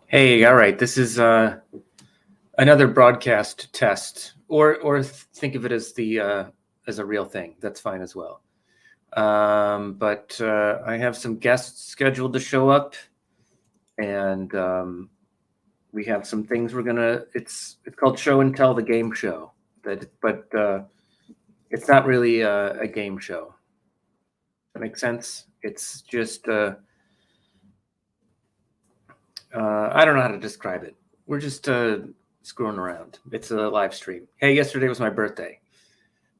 Hey, all right. This is another broadcast test, or think of it as as a real thing. That's fine as well. But I have some guests scheduled to show up, and we have some things we're gonna. It's called Show and Tell, the game show. But it's not really a game show. That makes sense. It's just I don't know how to describe it. We're just screwing around. It's a live stream. Hey, yesterday was my birthday,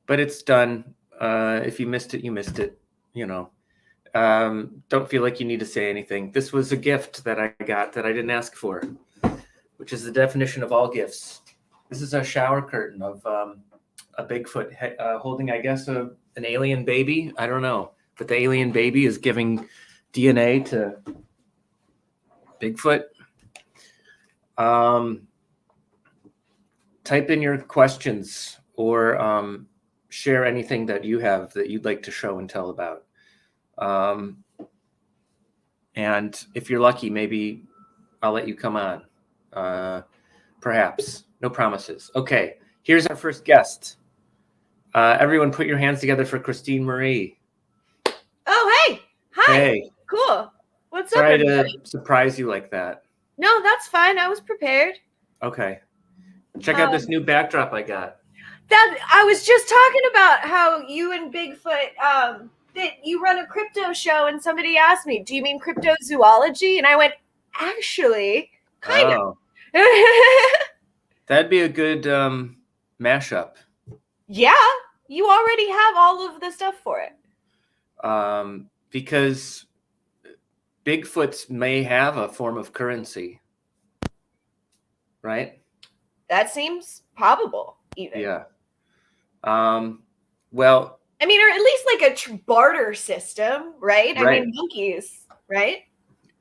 but it's done. If you missed it, you missed it. You know, don't feel like you need to say anything. This was a gift that I got that I didn't ask for, which is the definition of all gifts. This is a shower curtain of a Bigfoot holding, I guess, an alien baby. I don't know, but the alien baby is giving DNA to Bigfoot. Type in your questions or share anything that you have that you'd like to show and tell about. And if you're lucky, maybe I'll let you come on. Perhaps. No promises. Okay, here's our first guest. Everyone put your hands together for Christine Marie. Oh, hey. Hi. Hey. Cool. What's up, Sorry everybody? to surprise you like that. No, that's fine. I was prepared. Okay. Check out this new backdrop I got. That I was just talking about how you and Bigfoot, that you run a crypto show, and somebody asked me, do you mean cryptozoology? And I went, actually, kind of. That'd be a good mashup. Yeah, you already have all of the stuff for it. Because Bigfoots may have a form of currency, right? That seems probable, even. Yeah. Well, I mean, or at least like a barter system, right? Right. I mean, monkeys, right?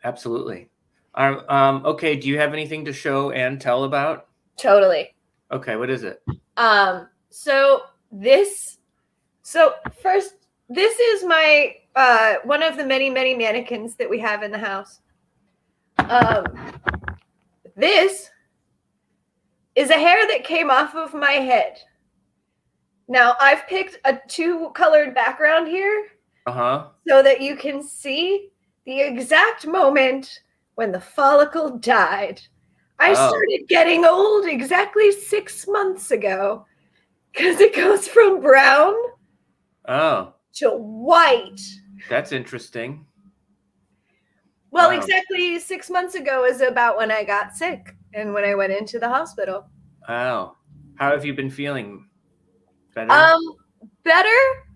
Absolutely. Okay, do you have anything to show and tell about? Totally. Okay, what is it? So first, this is my one of the many mannequins that we have in the house. This is a hair that came off of my head. Now I've picked a 2-colored background here, so that you can see the exact moment when the follicle died. I started getting old exactly 6 months ago, because it goes from brown to white. That's interesting. Well, Wow. exactly 6 months ago is about when I got sick and when I went into the hospital. Oh, how have you been feeling? Better? Better.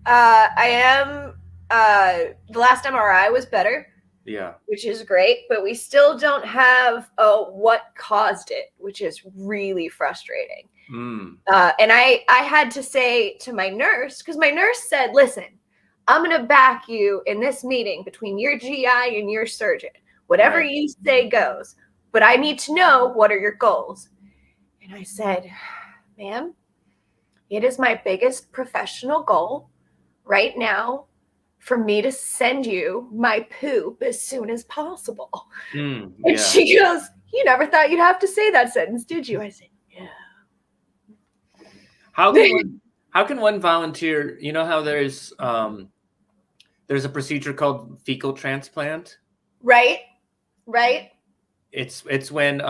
I am. The last MRI was better. Yeah. Which is great, but we still don't have what caused it, which is really frustrating. And I had to say to my nurse, because my nurse said, listen, I'm going to back you in this meeting between your GI and your surgeon. Whatever you say goes, but I need to know, what are your goals? And I said, ma'am, it is my biggest professional goal right now for me to send you my poop as soon as possible. And she goes, you never thought you'd have to say that sentence, did you? I said, yeah. How can one volunteer? You know how there's a procedure called fecal transplant? Right. It's when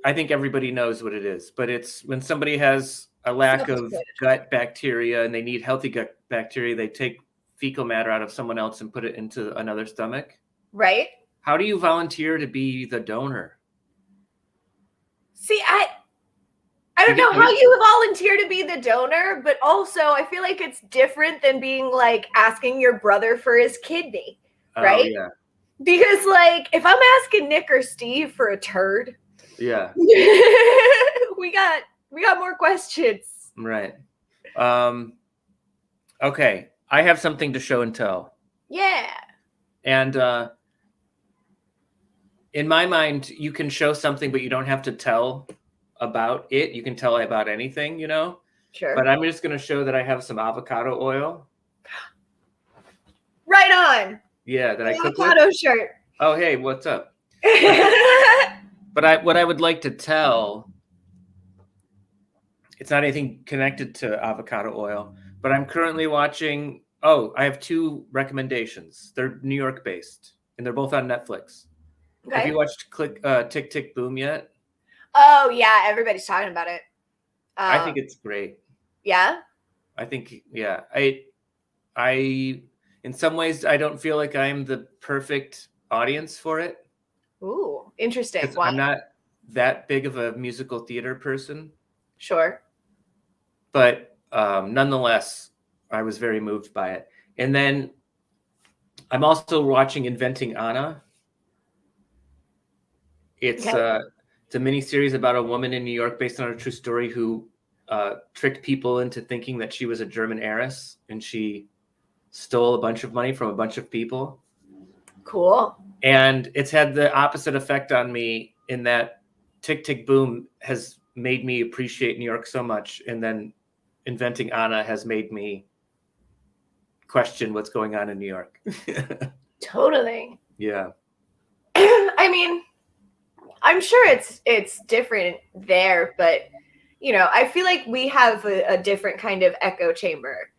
I think everybody knows what it is, but it's when somebody has a lack of gut bacteria and they need healthy gut bacteria, they take fecal matter out of someone else and put it into another stomach. Right. How do you volunteer to be the donor? See, I don't know how you volunteer to be the donor, but also I feel like it's different than being like asking your brother for his kidney, right? Oh, yeah. Because like if I'm asking Nick or Steve for a turd, yeah, we got more questions. Right. Okay, I have something to show and tell. Yeah. And in my mind, you can show something, but you don't have to tell about it. You can tell about anything, Sure. But I'm just going to show that I have some avocado oil. Right on. Yeah, that I cook with. Avocado shirt. Oh, hey, what's up? But what I would like to tell, it's not anything connected to avocado oil, but I'm currently watching. Oh, I have 2 recommendations. They're New York based, and they're both on Netflix. Okay. Have you watched Tick Tick Boom yet? Oh yeah, everybody's talking about it. I think it's great. Yeah. I think I in some ways I don't feel like I'm the perfect audience for it. Ooh, interesting. Why? I'm not that big of a musical theater person. Sure. But nonetheless, I was very moved by it. And then I'm also watching Inventing Anna. It's a mini series about a woman in New York based on a true story who tricked people into thinking that she was a German heiress, and she stole a bunch of money from a bunch of people. Cool. And it's had the opposite effect on me in that Tick Tick Boom has made me appreciate New York so much, and then Inventing Anna has made me question what's going on in New York. Totally. Yeah. I mean, I'm sure it's different there, but I feel like we have a different kind of echo chamber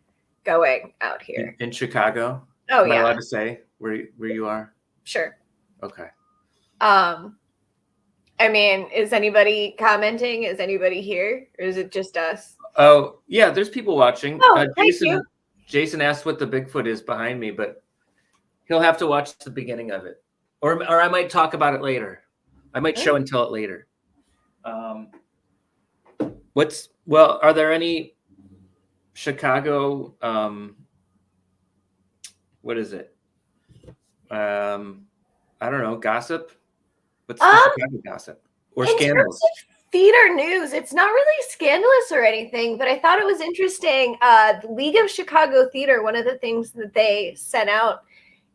going out here in Chicago. Oh, Am yeah. I allowed to say where you are? Sure. Okay. I mean, is anybody commenting? Is anybody here, or is it just us? Oh, yeah, there's people watching. Oh, thank you. Jason asked what the Bigfoot is behind me, but he'll have to watch the beginning of it, or I might talk about it later. I might show and tell it later. Are there any Chicago? What is it? I don't know. Gossip. What's the Chicago gossip or scandals? In terms of theater news, it's not really scandalous or anything, but I thought it was interesting. The League of Chicago Theater, one of the things that they sent out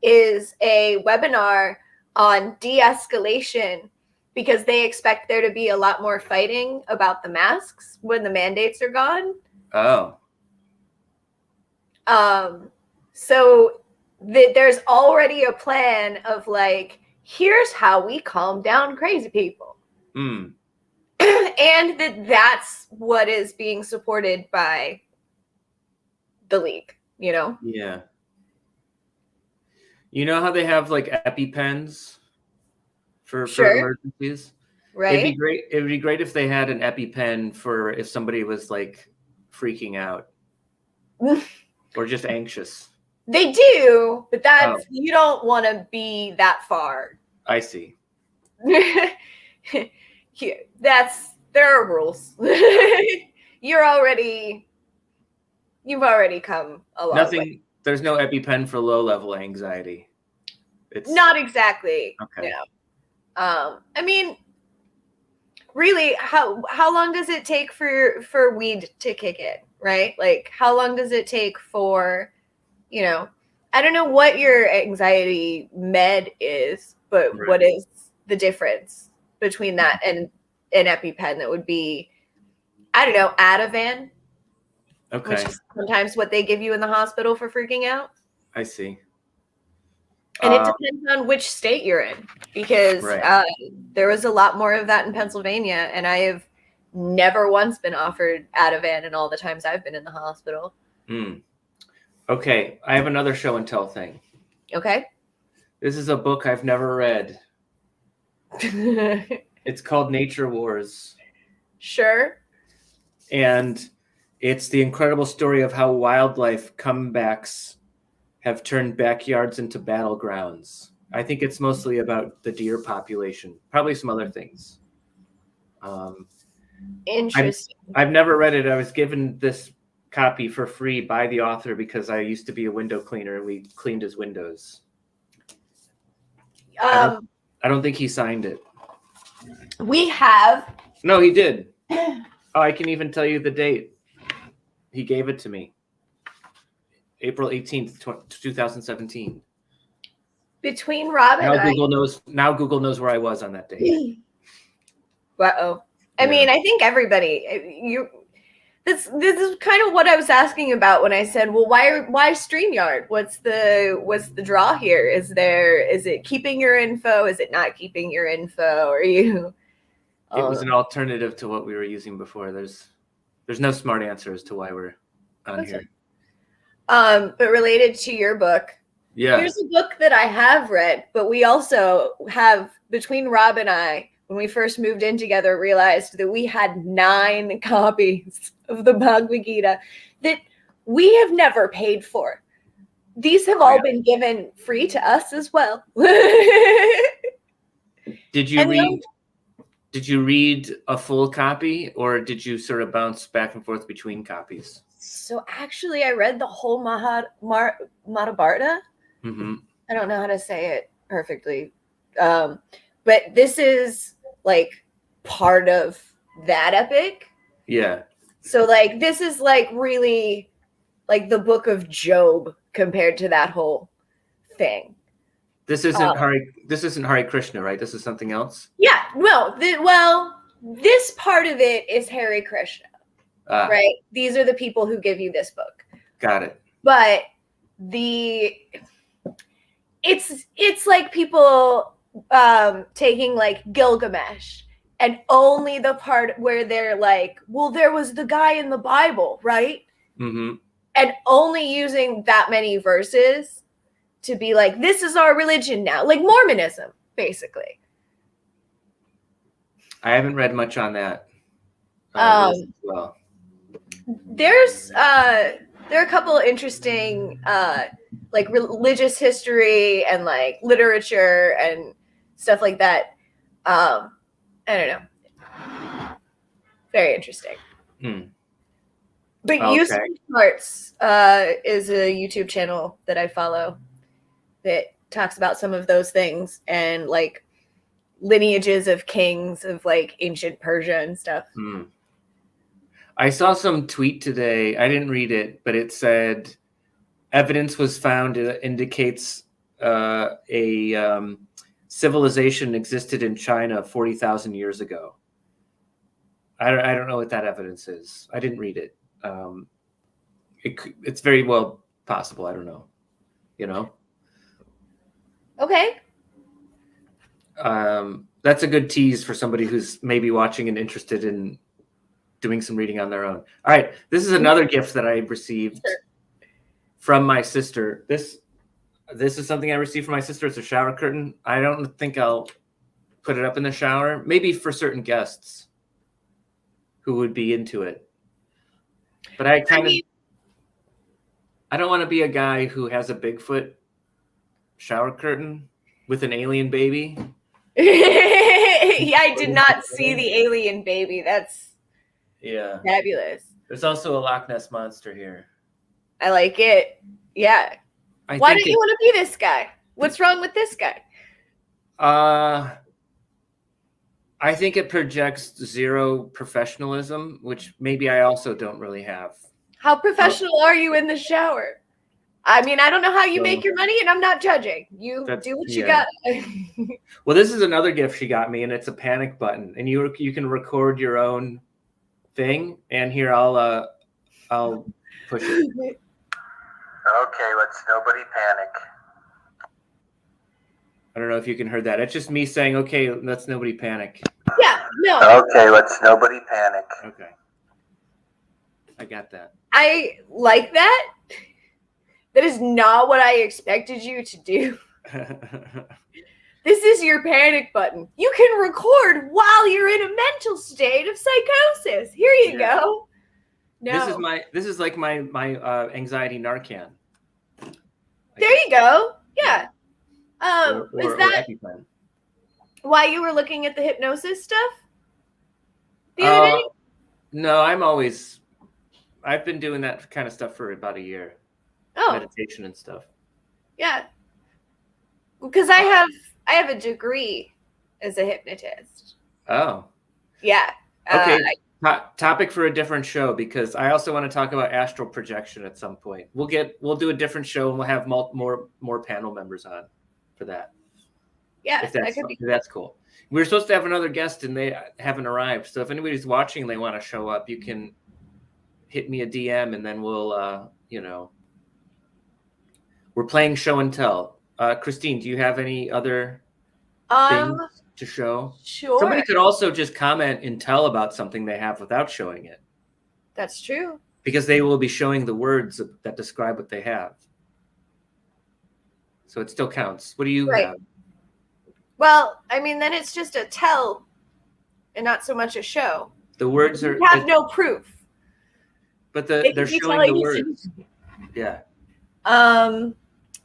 is a webinar on de-escalation, because they expect there to be a lot more fighting about the masks when the mandates are gone. Oh. So there's already a plan of like, here's how we calm down crazy people. Mm. And that's what is being supported by the league, Yeah. You know how they have like EpiPens for emergencies? Right. It'd be great if they had an EpiPen for if somebody was like freaking out or just anxious. They do, but you don't want to be that far. I see. There are rules. You've already come a long way. There's no EpiPen for low-level anxiety. It's not exactly. Okay. No. I mean, really, how long does it take for weed to kick in, right? Like, how long does it take for, I don't know what your anxiety med is, but right. What is the difference between that and an EpiPen that would be, I don't know, Ativan? Okay. Which is sometimes what they give you in the hospital for freaking out. I see. And it depends on which state you're in, because right. There was a lot more of that in Pennsylvania, and I have never once been offered Ativan in all the times I've been in the hospital. Mm. Okay, I have another show and tell thing. Okay. This is a book I've never read. It's called Nature Wars. Sure. And it's the incredible story of how wildlife comebacks have turned backyards into battlegrounds. I think it's mostly about the deer population, probably some other things. Interesting. I've never read it. I was given this copy for free by the author because I used to be a window cleaner and we cleaned his windows. I don't think he signed it. We have. No, he did. Oh, I can even tell you the date. He gave it to me. April 18th, 2017. Between Rob and now Google knows where I was on that date. Uh-oh. I mean, I think everybody, This is kind of what I was asking about when I said, well, why StreamYard? What's the draw here? Is it keeping your info? Is it not keeping your info? Are you It was an alternative to what we were using before. There's no smart answer as to why we're on here. But related to your book, here's a book that I have read, but we also have, between Rob and I, when we first moved in together, realized that we had 9 copies of the Bhagavad Gita that we have never paid for. These have all been given free to us as well. Did you read a full copy, or did you sort of bounce back and forth between copies? So actually, I read the whole Mahabharata. Mm-hmm. I don't know how to say it perfectly. But this is like part of that epic. Yeah. So like this is like really like the book of Job compared to that whole thing. This isn't Hare Krishna, right? This is something else? Yeah. No. This part of it is Hare Krishna. Right? These are the people who give you this book. Got it. But it's like people taking like Gilgamesh and only the part where they're like, well, there was the guy in the Bible, right? Mm-hmm. And only using that many verses to be like, this is our religion now, like Mormonism, basically. I haven't read much on that. As well. There are a couple of interesting like religious history and like literature and stuff like that. I don't know. Very interesting. But Useful Parts is a YouTube channel that I follow that talks about some of those things and like lineages of kings of like ancient Persia and stuff. I saw some tweet today. I didn't read it, but it said evidence was found that indicates a civilization existed in China 40,000 years ago. I don't know what that evidence is. I didn't read it. It's very well possible. I don't know. Okay. That's a good tease for somebody who's maybe watching and interested in doing some reading on their own. All right. This is another gift that I received from my sister. This is something I received from my sister. It's a shower curtain. I don't think I'll put it up in the shower. Maybe for certain guests who would be into it. But I don't want to be a guy who has a Bigfoot shower curtain with an alien baby. Yeah, I did not see the alien baby. That's fabulous. There's also a Loch Ness monster here. I like it. Yeah. Why don't you want to be this guy? What's wrong with this guy? I think it projects zero professionalism, which maybe I also don't really have. How professional are you in the shower? I mean, I don't know how you make your money, and I'm not judging. You do what you got. Well, this is another gift she got me, and it's a panic button, and you can record your own thing. And here I'll push it. Okay, let's nobody panic. I don't know if you can hear that. It's just me saying, okay, let's nobody panic. Yeah, no. Okay, let's nobody panic. Okay. I got that. I like that. That is not what I expected you to do. This is your panic button. You can record while you're in a mental state of psychosis. Here you go. No. This is like my anxiety Narcan. There you go. Yeah. Is that EpiPen. Why you were looking at the hypnosis stuff the other day? No, I've been doing that kind of stuff for about a year. Meditation and stuff. Yeah. Because I have a degree as a hypnotist. Oh. Yeah. Okay. Topic for a different show, because I also want to talk about astral projection at some point. We'll do a different show and we'll have more panel members on for that. Yeah, that's cool. We were supposed to have another guest and they haven't arrived. So if anybody's watching and they want to show up, you can hit me a DM, and then we'll, we're playing show and tell. Christine, do you have any other things to show? Sure. Somebody could also just comment and tell about something they have without showing it. That's true. Because they will be showing the words that describe what they have. So it still counts. What do you have? Well, I mean, then it's just a tell and not so much a show. The words You have no proof. But they're showing the words. Yeah.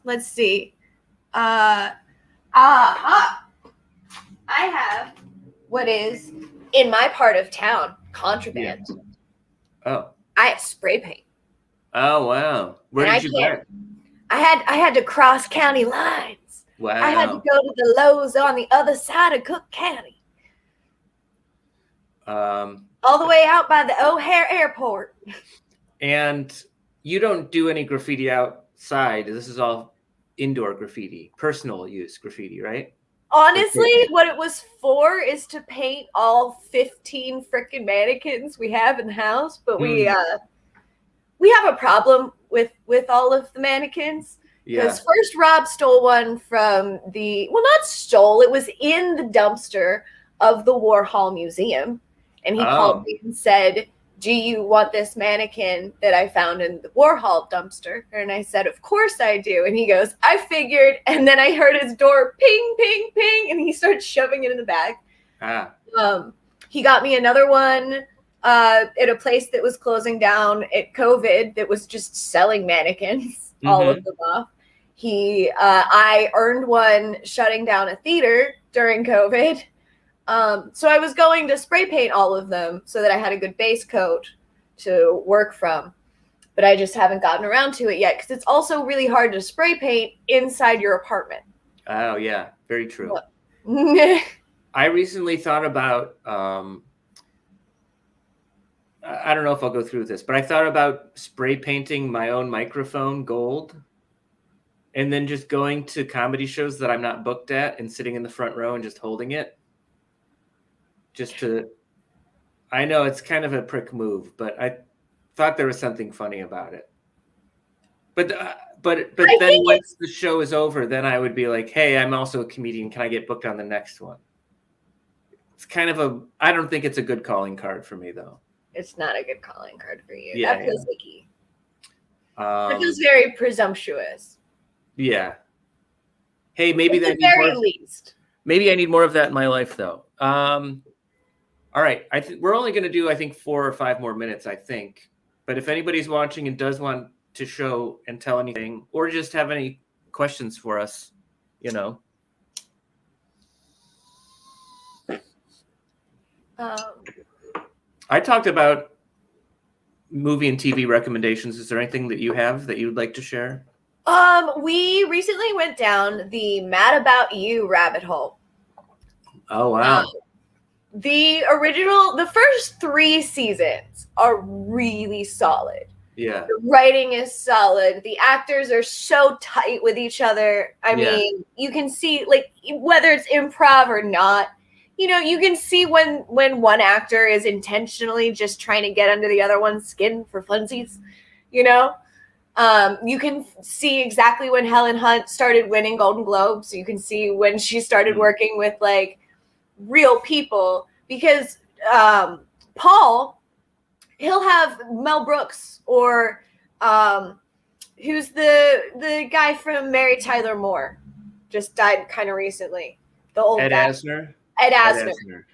Let's see. I have what is in my part of town contraband. Yeah. Oh. I have spray paint. Oh wow! Where did you get? I had to cross county lines. Wow! I had to go to the Lowe's on the other side of Cook County. All the way out by the O'Hare Airport. And you don't do any graffiti outside. This is all indoor graffiti, personal use graffiti, right? Honestly, what it was for is to paint all 15 freaking mannequins we have in the house, but we have a problem with all of the mannequins. Because first Rob stole one from not stole, it was in the dumpster of the Warhol Museum. And he called me and said, do you want this mannequin that I found in the Warhol dumpster? And I said, of course I do. And he goes, I figured. And then I heard his door ping, ping, ping. And he started shoving it in the bag. He got me another one at a place that was closing down at COVID that was just selling mannequins, all of them off. I earned one shutting down a theater during COVID. So I was going to spray paint all of them so that I had a good base coat to work from, but I just haven't gotten around to it yet because it's also really hard to spray paint inside your apartment. Oh yeah, very true. I recently thought about, I don't know if I'll go through with this, but I thought about spray painting my own microphone gold and then just going to comedy shows that I'm not booked at and sitting in the front row and just holding it. I know it's kind of a prick move, but I thought there was something funny about it. But then once the show is over, then I would be like, hey, I'm also a comedian. Can I get booked on the next one? It's kind of I don't think it's a good calling card for me, though. It's not a good calling card for you. Yeah, that feels icky. That feels very presumptuous. Yeah. Hey, maybe at the very least. Maybe I need more of that in my life, though. All right. We're only going to do, 4 or 5 more minutes, I think. But if anybody's watching and does want to show and tell anything or just have any questions for us, I talked about movie and TV recommendations. Is there anything that you have that you'd like to share? We recently went down the Mad About You rabbit hole. Oh, wow. The first 3 seasons are really solid. Yeah. The writing is solid. The actors are so tight with each other. I mean, you can see, whether it's improv or not, you can see when one actor is intentionally just trying to get under the other one's skin for funsies, you can see exactly when Helen Hunt started winning Golden Globes. You can see when she started working with, real people, because Paul, he'll have Mel Brooks or who's the guy from Mary Tyler Moore, just died kind of recently. The old Ed guy. Asner. Ed Asner.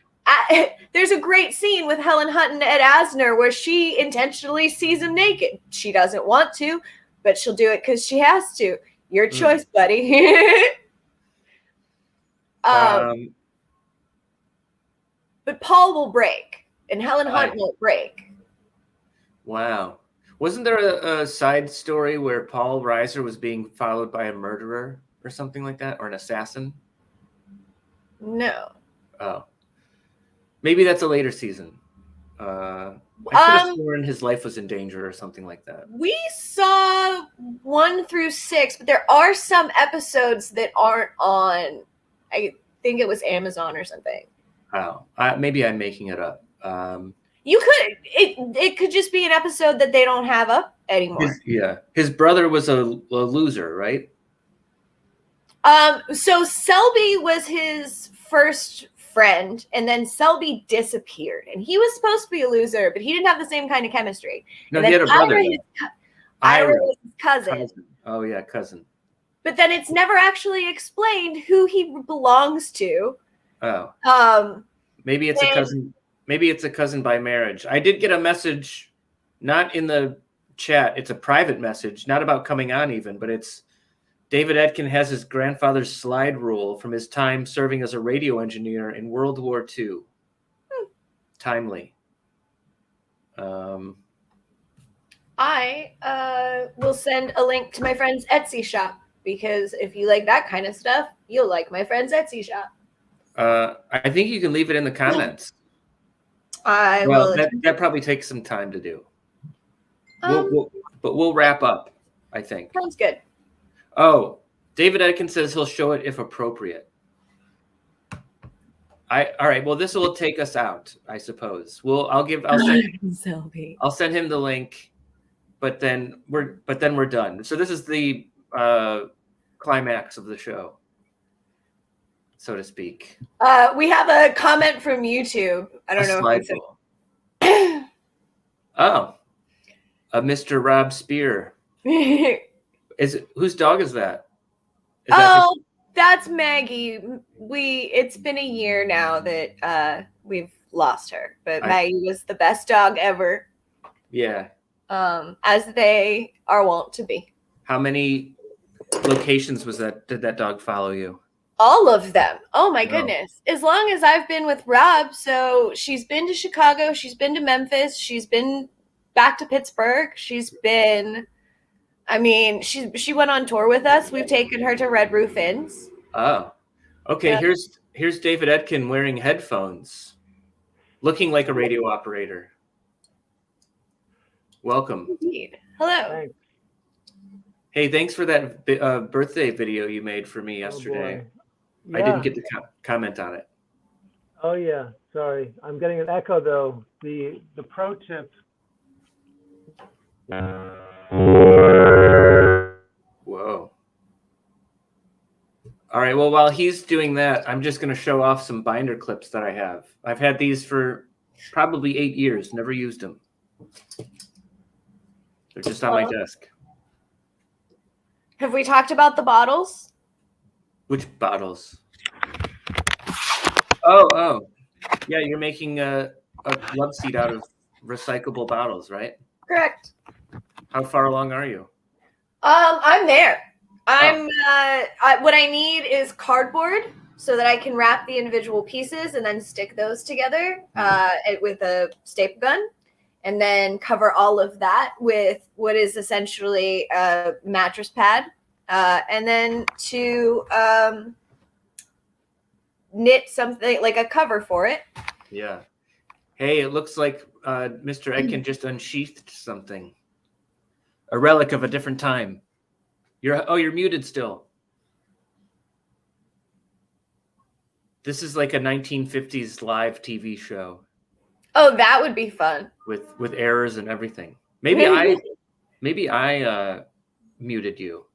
There's a great scene with Helen Hunt and Ed Asner where she intentionally sees him naked. She doesn't want to, but she'll do it because she has to. Your choice, buddy. But Paul will break, and Helen Hunt won't break. Wow. Wasn't there a side story where Paul Reiser was being followed by a murderer or something like that, or an assassin? No. Oh. Maybe that's a later season. I could have sworn his life was in danger or something like that. We saw 1 through 6, but there are some episodes that aren't on, I think it was Amazon or something. Oh, maybe I'm making it up. You could it could just be an episode that they don't have up anymore. His brother was a loser, right? So Selby was his first friend, and then Selby disappeared, and he was supposed to be a loser, but he didn't have the same kind of chemistry. No, and he then had a brother. Ira was his cousin. Oh yeah, cousin. But then it's never actually explained who he belongs to. Oh. Maybe it's a cousin. Maybe it's a cousin by marriage. I did get a message, not in the chat. It's a private message, not about coming on even, but it's David Etkin has his grandfather's slide rule from his time serving as a radio engineer in World War II. Timely. I will send a link to my friend's Etsy shop, because if you like that kind of stuff, you'll like my friend's Etsy shop. I think you can leave it in the comments. I will. That probably takes some time to do. But we'll wrap up, I think. Sounds good. Oh, David Etkin says he'll show it if appropriate. All right. Well, this will take us out, I suppose. I'll send him the link, but then we're done. So this is the climax of the show, so to speak. We have a comment from YouTube. I don't know if it's Mr. Rob Spear. Whose dog is that? That's Maggie. It's been a year now that we've lost her, but Maggie was the best dog ever. Yeah. As they are wont to be. How many locations did that dog follow you? All of them. Oh my goodness. As long as I've been with Rob. So she's been to Chicago, she's been to Memphis, she's been back to Pittsburgh, she went on tour with us. We've taken her to Red Roof Inns. Oh. Okay, yeah. Here's David Etkin wearing headphones, looking like a radio operator. Welcome. Indeed. Hello. Thanks. Hey, thanks for that birthday video you made for me yesterday. Yeah. I didn't get to comment on it. Oh yeah, sorry. I'm getting an echo though. The pro tip. Whoa. All right, well, while he's doing that, I'm just going to show off some binder clips that I have. I've had these for probably 8 years, never used them. They're just on my desk. Have we talked about the bottles? Which bottles? Oh. Yeah, you're making a love seat out of recyclable bottles, right? Correct. How far along are you? I'm there. What I need is cardboard so that I can wrap the individual pieces and then stick those together with a staple gun, and then cover all of that with what is essentially a mattress pad, and then to knit something like a cover for it. Yeah. Hey, it looks like Mr. Etkin just unsheathed something. A relic of a different time. You're muted still. This is like a 1950s live TV show. Oh, that would be fun. With errors and everything. Maybe I muted you.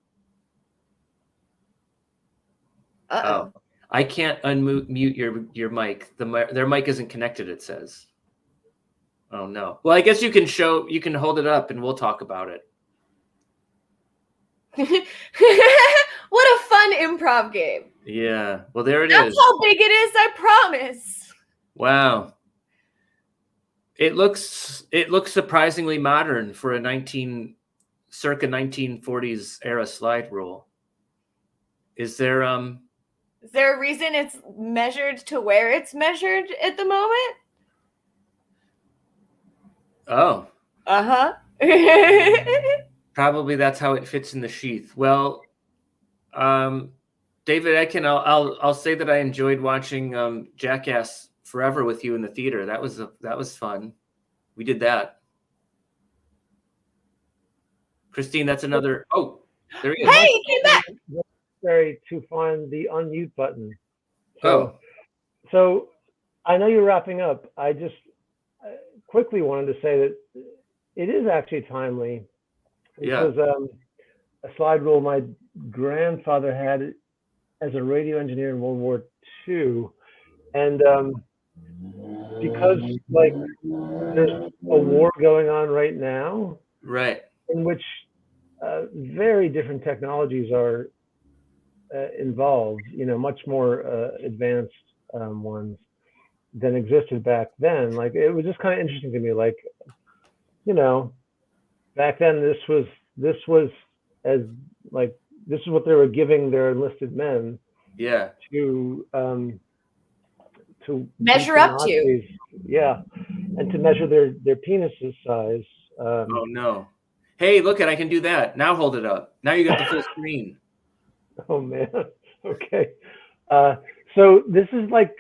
Uh-oh. Oh, I can't unmute your mic. Their mic isn't connected, it says. Oh no. Well, I guess you can hold it up and we'll talk about it. What a fun improv game. Yeah. Well, there it is. That's how big it is, I promise. Wow. It looks surprisingly modern for a circa 1940s era slide rule. Is there a reason it's measured to where it's measured at the moment? Oh. Uh-huh. Probably that's how it fits in the sheath. Well, David Etkin, I'll say that I enjoyed watching Jackass Forever with you in the theater. That was fun. We did that. Christine, that's another. Oh, there he is. Hey, he came back. Necessary to find the unmute button. So I know you're wrapping up. quickly wanted to say that it is actually timely. This Yeah. was a slide rule my grandfather had as a radio engineer in World War II. And because like there's a war going on right now Right. in which very different technologies are involved, much more advanced ones than existed back then. Like it was just kind of interesting to me, like, back then this was as like this is what they were giving their enlisted men Yeah. to Measure beat the up to. Nazis. Yeah, and to measure their penises size. Oh no. Hey, look I can do that. Now hold it up. Now you got the full screen. Oh man. Okay. So this is like,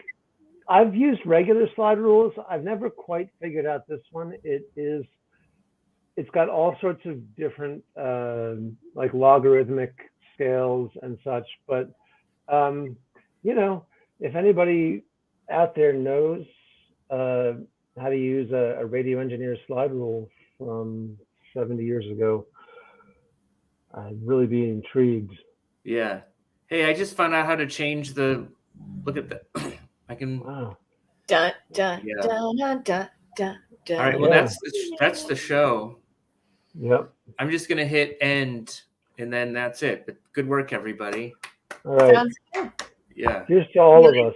I've used regular slide rules. I've never quite figured out this one. It's got all sorts of different like logarithmic scales and such. But if anybody out there knows how to use a radio engineer slide rule from 70 years ago, I'd really be intrigued. Yeah. Hey, I just found out how to change the. Look at that. I can. Wow. Dun, dun, Yeah. dun, dun, dun, dun, dun. All right. Well, Yeah. that's the show. Yep. I'm just gonna hit end, and then that's it. But good work, everybody. All right. Sounds good. Yeah. Here's to all of us.